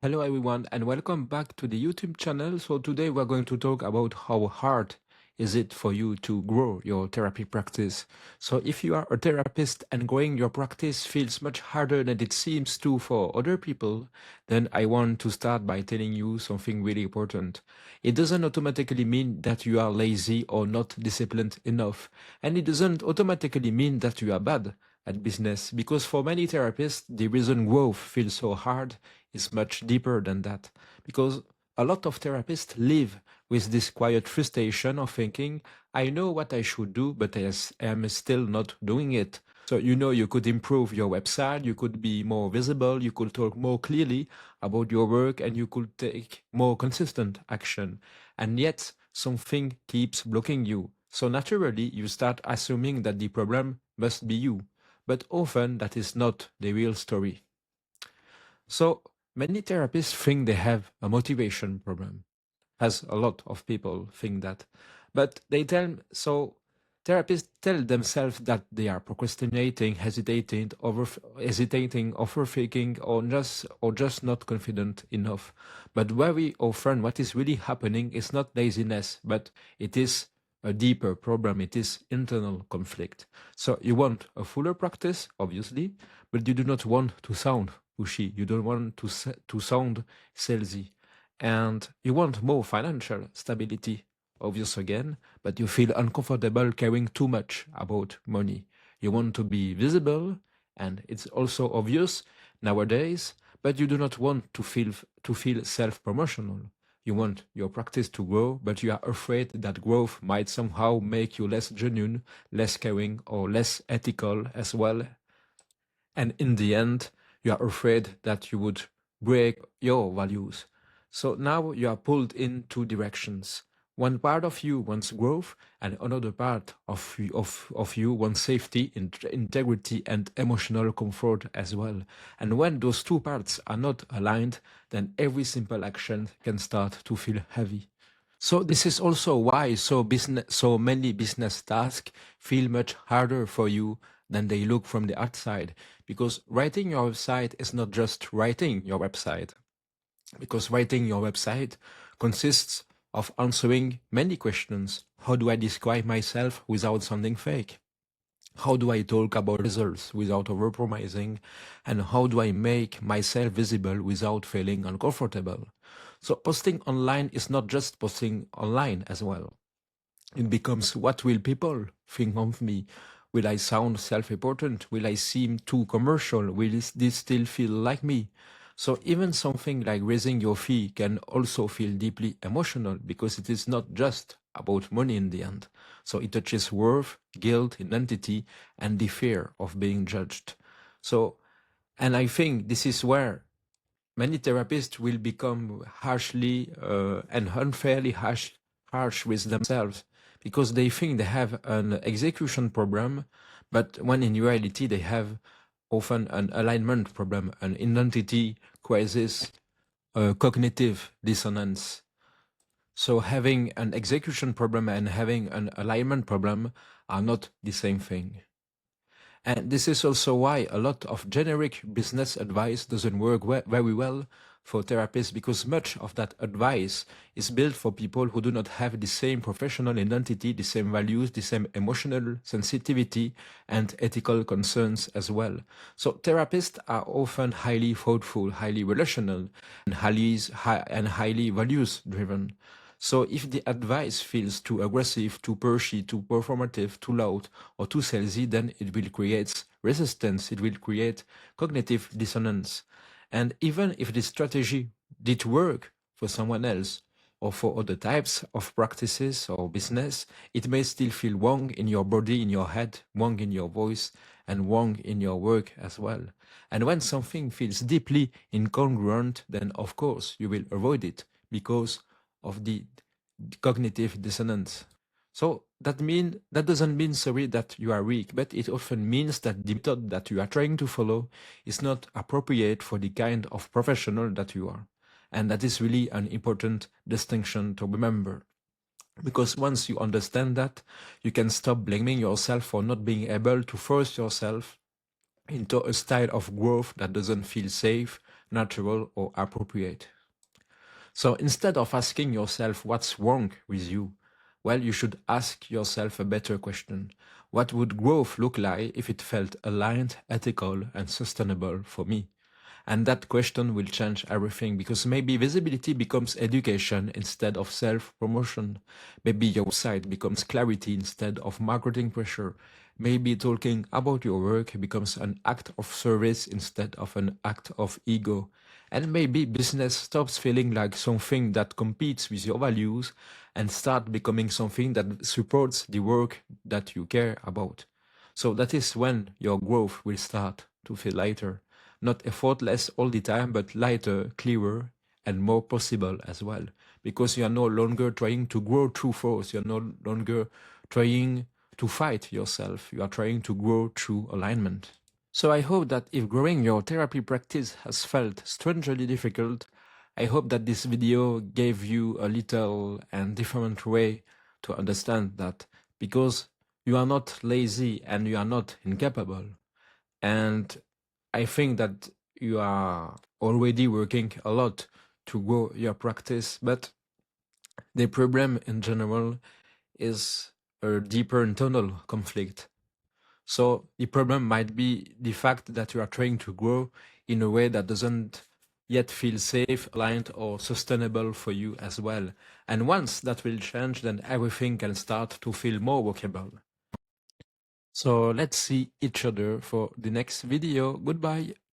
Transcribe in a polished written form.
Hello everyone and welcome back to the YouTube channel. So today we're going to talk about how hard is it for you to grow your therapy practice. So if you are a therapist and growing your practice feels much harder than it seems to for other people, then I want to start by telling you something really important. It doesn't automatically mean that you are lazy or not disciplined enough, and it doesn't automatically mean that you are bad at business, because for many therapists the reason growth feels so hard is much deeper than that, because a lot of therapists live with this quiet frustration of thinking, I know what I should do, but I am still not doing it. So, you could improve your website, you could be more visible, you could talk more clearly about your work, and you could take more consistent action. And yet, something keeps blocking you. So, naturally, you start assuming that the problem must be you. But often, that is not the real story. So, many therapists think they have a motivation problem, as a lot of people think that. But therapists tell themselves that they are procrastinating, hesitating, overthinking, or just not confident enough. But very often what is really happening is not laziness, but it is a deeper problem. It is internal conflict. So you want a fuller practice, obviously, but you do not want to sound pushy. You don't want to sound salesy, and you want more financial stability, obvious again, but you feel uncomfortable caring too much about money. You want to be visible, and it's also obvious nowadays, but you do not want to feel self-promotional. You want your practice to grow, but you are afraid that growth might somehow make you less genuine, less caring, or less ethical as well. And in the end, you are afraid that you would break your values. So now you are pulled in two directions. One part of you wants growth, and another part of you wants safety, integrity, and emotional comfort as well. And when those two parts are not aligned, then every simple action can start to feel heavy. So this is also why so many business tasks feel much harder for you than they look from the outside. Because writing your website is not just writing your website. Because writing your website consists of answering many questions. How do I describe myself without sounding fake? How do I talk about results without overpromising? And how do I make myself visible without feeling uncomfortable? So posting online is not just posting online as well. It becomes, what will people think of me? Will I sound self-important? Will I seem too commercial? Will this still feel like me? So even something like raising your fee can also feel deeply emotional, because it is not just about money in the end. So it touches worth, guilt, identity, and the fear of being judged. So, and I think this is where many therapists will become harshly and unfairly harsh with themselves, because they think they have an execution problem, but when in reality they have often an alignment problem, an identity crisis, a cognitive dissonance. So having an execution problem and having an alignment problem are not the same thing. And this is also why a lot of generic business advice doesn't work very well for therapists, because much of that advice is built for people who do not have the same professional identity, the same values, the same emotional sensitivity, and ethical concerns as well. So therapists are often highly thoughtful, highly relational, and highly values driven. So if the advice feels too aggressive, too pushy, too performative, too loud, or too salesy, then it will create resistance, it will create cognitive dissonance. And even if the strategy did work for someone else or for other types of practices or business, it may still feel wrong in your body, in your head, wrong in your voice, and wrong in your work as well. And when something feels deeply incongruent, then of course you will avoid it because of the cognitive dissonance. So that doesn't mean, sorry, that you are weak, but it often means that the method that you are trying to follow is not appropriate for the kind of professional that you are. And that is really an important distinction to remember. Because once you understand that, you can stop blaming yourself for not being able to force yourself into a style of growth that doesn't feel safe, natural, or appropriate. So instead of asking yourself what's wrong with you, well, you should ask yourself a better question. What would growth look like if it felt aligned, ethical, and sustainable for me? And that question will change everything, because maybe visibility becomes education instead of self-promotion. Maybe your website becomes clarity instead of marketing pressure. Maybe talking about your work becomes an act of service instead of an act of ego. And maybe business stops feeling like something that competes with your values and start becoming something that supports the work that you care about. So that is when your growth will start to feel lighter. Not effortless all the time, but lighter, clearer, and more possible as well. Because you are no longer trying to grow through force. You're no longer trying to fight yourself. You are trying to grow through alignment. So I hope that if growing your therapy practice has felt strangely difficult, I hope that this video gave you a little and different way to understand that, because you are not lazy and you are not incapable. And I think that you are already working a lot to grow your practice, but the problem in general is a deeper internal conflict. So the problem might be the fact that you are trying to grow in a way that doesn't yet feel safe, aligned, or sustainable for you as well. And once that will change, then everything can start to feel more workable. So let's see each other for the next video. Goodbye.